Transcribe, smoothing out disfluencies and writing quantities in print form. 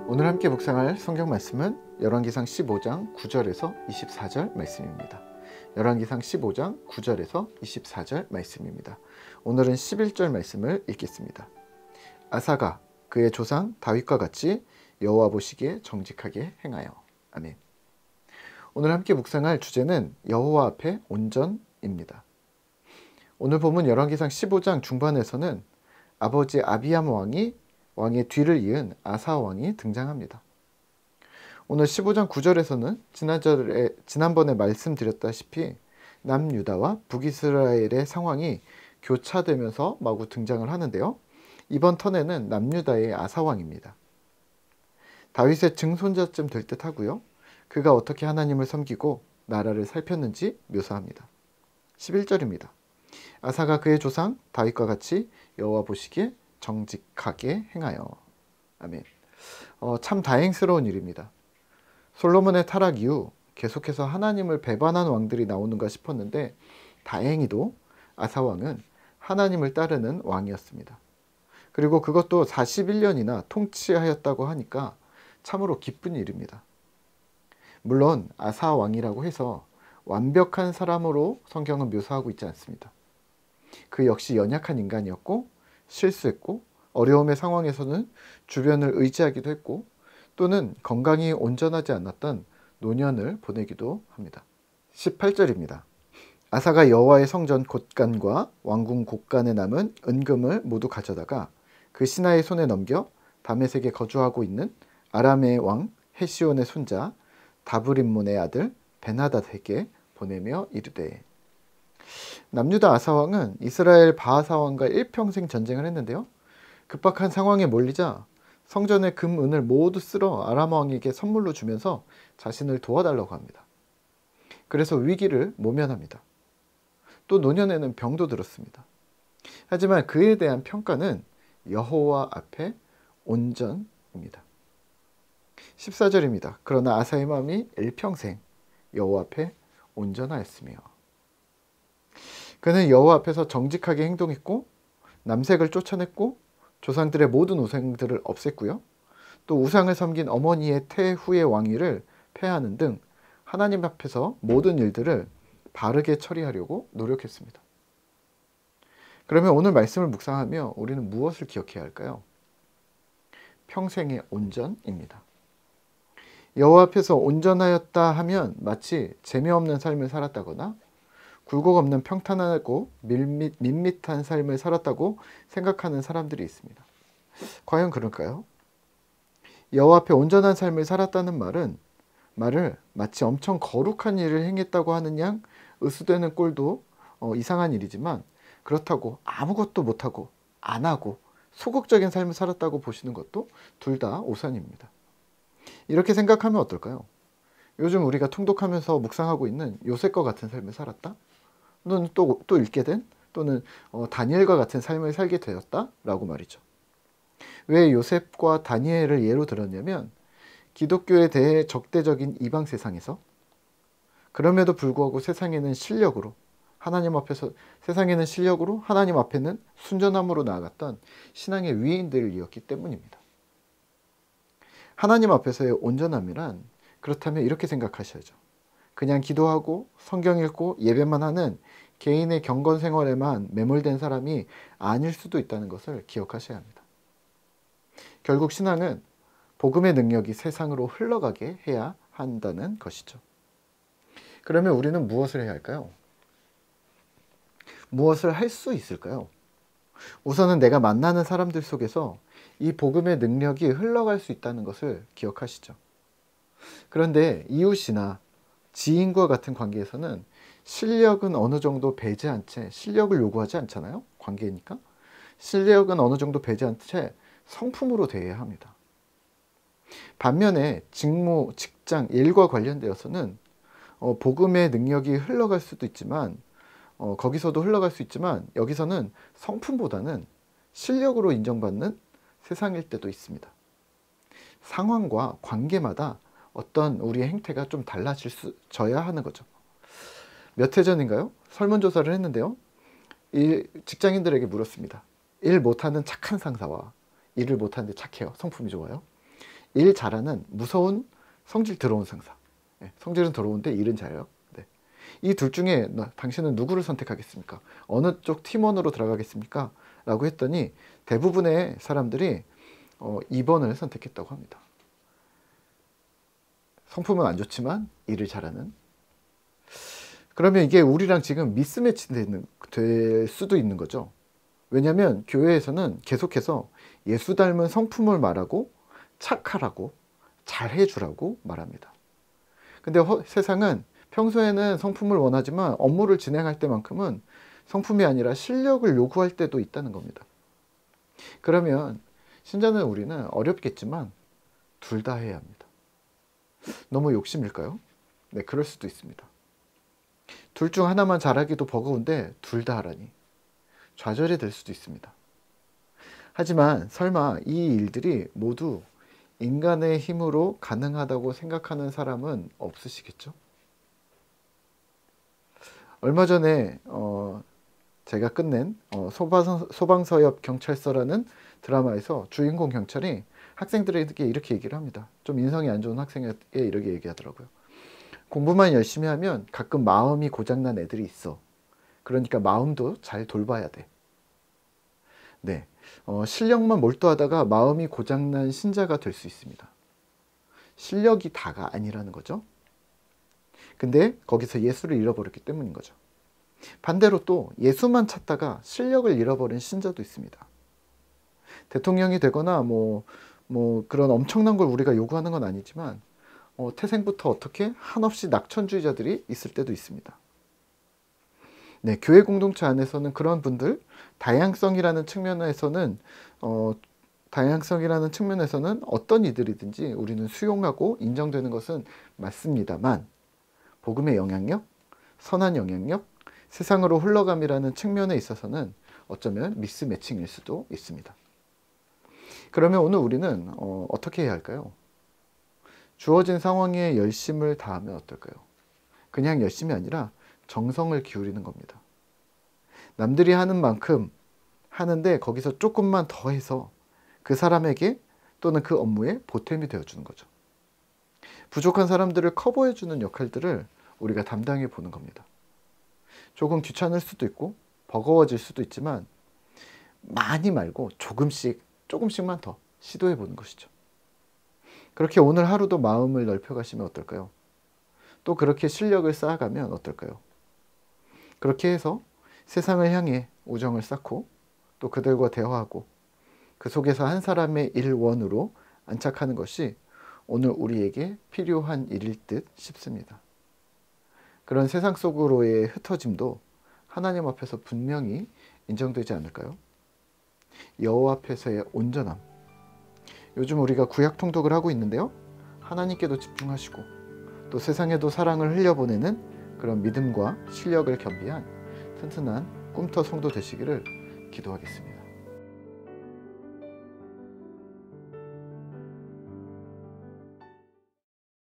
오늘 함께 묵상할 성경 말씀은 열왕기상 15장 9절에서 24절 말씀입니다. 열왕기상 15장 9절에서 24절 말씀입니다. 오늘은 11절 말씀을 읽겠습니다. 아사가 그의 조상 다윗과 같이 여호와 보시기에 정직하게 행하여. 아멘. 오늘 함께 묵상할 주제는 여호와 앞에 온전입니다. 오늘 본문 열왕기상 15장 중반에서는 아버지 아비암 왕의 뒤를 이은 아사 왕이 등장합니다. 오늘 15장 9절에서는 지난번에 말씀드렸다시피 남유다와 북이스라엘의 상황이 교차되면서 마구 등장을 하는데요. 이번 턴에는 남유다의 아사 왕입니다. 다윗의 증손자쯤 될 듯 하고요. 그가 어떻게 하나님을 섬기고 나라를 살폈는지 묘사합니다. 11절입니다. 아사가 그의 조상 다윗과 같이 여호와 보시기에 정직하게 행하여. 아멘. 참 다행스러운 일입니다. 솔로몬의 타락 이후 계속해서 하나님을 배반한 왕들이 나오는가 싶었는데 다행히도 아사 왕은 하나님을 따르는 왕이었습니다. 그리고 그것도 41년이나 통치하였다고 하니까 참으로 기쁜 일입니다. 물론 아사 왕이라고 해서 완벽한 사람으로 성경은 묘사하고 있지 않습니다. 그 역시 연약한 인간이었고 실수했고 어려움의 상황에서는 주변을 의지하기도 했고 또는 건강이 온전하지 않았던 노년을 보내기도 합니다. 18절입니다. 아사가 여호와의 성전 곳간과 왕궁 곳간에 남은 은금을 모두 가져다가 그 신하의 손에 넘겨 다메섹에 거주하고 있는 아람의 왕 헤시온의 손자 다브림몬의 아들 베나닷에게 보내며 이르되. 남유다 아사 왕은 이스라엘 바하사 왕과 일평생 전쟁을 했는데요. 급박한 상황에 몰리자 성전의 금, 은을 모두 쓸어 아람 왕에게 선물로 주면서 자신을 도와달라고 합니다. 그래서 위기를 모면합니다. 또 노년에는 병도 들었습니다. 하지만 그에 대한 평가는 여호와 앞에 온전입니다. 14절입니다. 그러나 아사의 마음이 일평생 여호와 앞에 온전하였으며. 그는 여호와 앞에서 정직하게 행동했고 남색을 쫓아냈고 조상들의 모든 우상들을 없앴고요. 또 우상을 섬긴 어머니의 태후의 왕위를 폐하는 등 하나님 앞에서 모든 일들을 바르게 처리하려고 노력했습니다. 그러면 오늘 말씀을 묵상하며 우리는 무엇을 기억해야 할까요? 평생의 온전입니다. 여호와 앞에서 온전하였다 하면 마치 재미없는 삶을 살았다거나 굴곡 없는 평탄하고 밋밋한 삶을 살았다고 생각하는 사람들이 있습니다. 과연 그럴까요? 여호와 앞에 온전한 삶을 살았다는 말을 마치 엄청 거룩한 일을 행했다고 하는 양 의수되는 꼴도 이상한 일이지만 그렇다고 아무것도 못하고 안 하고 소극적인 삶을 살았다고 보시는 것도 둘 다 오산입니다. 이렇게 생각하면 어떨까요? 요즘 우리가 통독하면서 묵상하고 있는 요셉과 같은 삶을 살았다? 또는 또 읽게 된 또는 다니엘과 같은 삶을 살게 되었다라고 말이죠. 왜 요셉과 다니엘을 예로 들었냐면 기독교에 대해 적대적인 이방 세상에서 그럼에도 불구하고 세상에는 실력으로 하나님 앞에는 순전함으로 나아갔던 신앙의 위인들이었기 때문입니다. 하나님 앞에서의 온전함이란 그렇다면 이렇게 생각하셔야죠. 그냥 기도하고 성경 읽고 예배만 하는 개인의 경건 생활에만 매몰된 사람이 아닐 수도 있다는 것을 기억하셔야 합니다. 결국 신앙은 복음의 능력이 세상으로 흘러가게 해야 한다는 것이죠. 그러면 우리는 무엇을 해야 할까요? 무엇을 할 수 있을까요? 우선은 내가 만나는 사람들 속에서 이 복음의 능력이 흘러갈 수 있다는 것을 기억하시죠. 그런데 이웃이나 지인과 같은 관계에서는 실력은 어느 정도 배제한 채 실력을 요구하지 않잖아요. 관계니까. 실력은 어느 정도 배제한 채 성품으로 대해야 합니다. 반면에 직무, 직장, 일과 관련되어서는 복음의 능력이 흘러갈 수도 있지만 거기서도 흘러갈 수 있지만 여기서는 성품보다는 실력으로 인정받는 세상일 때도 있습니다. 상황과 관계마다 어떤 우리의 행태가 좀 달라져야 하는 거죠. 몇 해 전인가요? 설문조사를 했는데요. 이 직장인들에게 물었습니다. 일 못하는 착한 상사와 일을 못하는데 착해요. 성품이 좋아요. 일 잘하는 무서운 성질 더러운 상사. 성질은 더러운데 일은 잘해요. 이 둘 중에 당신은 누구를 선택하겠습니까? 어느 쪽 팀원으로 들어가겠습니까? 라고 했더니 대부분의 사람들이 2번을 선택했다고 합니다. 성품은 안 좋지만 일을 잘하는. 그러면 이게 우리랑 지금 미스매치 될 수도 있는 거죠. 왜냐하면 교회에서는 계속해서 예수 닮은 성품을 말하고 착하라고 잘해주라고 말합니다. 근데 세상은 평소에는 성품을 원하지만 업무를 진행할 때만큼은 성품이 아니라 실력을 요구할 때도 있다는 겁니다. 그러면 신자는 우리는 어렵겠지만 둘 다 해야 합니다. 너무 욕심일까요? 네, 그럴 수도 있습니다. 둘 중 하나만 잘하기도 버거운데 둘 다 하라니 좌절이 될 수도 있습니다. 하지만 설마 이 일들이 모두 인간의 힘으로 가능하다고 생각하는 사람은 없으시겠죠? 얼마 전에 제가 끝낸 소방서엽 경찰서라는 드라마에서 주인공 경찰이 학생들에게 이렇게 얘기를 합니다. 좀 인성이 안 좋은 학생에게 이렇게 얘기하더라고요. 공부만 열심히 하면 가끔 마음이 고장난 애들이 있어. 그러니까 마음도 잘 돌봐야 돼. 네, 실력만 몰두하다가 마음이 고장난 신자가 될 수 있습니다. 실력이 다가 아니라는 거죠. 근데 거기서 예수를 잃어버렸기 때문인 거죠. 반대로 또 예수만 찾다가 실력을 잃어버린 신자도 있습니다. 대통령이 되거나 뭐 그런 엄청난 걸 우리가 요구하는 건 아니지만 태생부터 어떻게 한없이 낙천주의자들이 있을 때도 있습니다. 네, 교회 공동체 안에서는 그런 분들 다양성이라는 측면에서는 어떤 이들이든지 우리는 수용하고 인정되는 것은 맞습니다만 복음의 영향력, 선한 영향력, 세상으로 흘러감이라는 측면에 있어서는 어쩌면 미스매칭일 수도 있습니다. 그러면 오늘 우리는 어떻게 해야 할까요? 주어진 상황에 열심을 다하면 어떨까요? 그냥 열심이 아니라 정성을 기울이는 겁니다. 남들이 하는 만큼 하는데 거기서 조금만 더 해서 그 사람에게 또는 그 업무에 보탬이 되어주는 거죠. 부족한 사람들을 커버해주는 역할들을 우리가 담당해 보는 겁니다. 조금 귀찮을 수도 있고 버거워질 수도 있지만 많이 말고 조금씩만 더 시도해 보는 것이죠. 그렇게 오늘 하루도 마음을 넓혀 가시면 어떨까요? 또 그렇게 실력을 쌓아가면 어떨까요? 그렇게 해서 세상을 향해 우정을 쌓고 또 그들과 대화하고 그 속에서 한 사람의 일원으로 안착하는 것이 오늘 우리에게 필요한 일일 듯 싶습니다. 그런 세상 속으로의 흩어짐도 하나님 앞에서 분명히 인정되지 않을까요? 여호와 앞에서의 온전함. 요즘 우리가 구약 통독을 하고 있는데요. 하나님께도 집중하시고 또 세상에도 사랑을 흘려보내는 그런 믿음과 실력을 겸비한 튼튼한 꿈터 성도 되시기를 기도하겠습니다.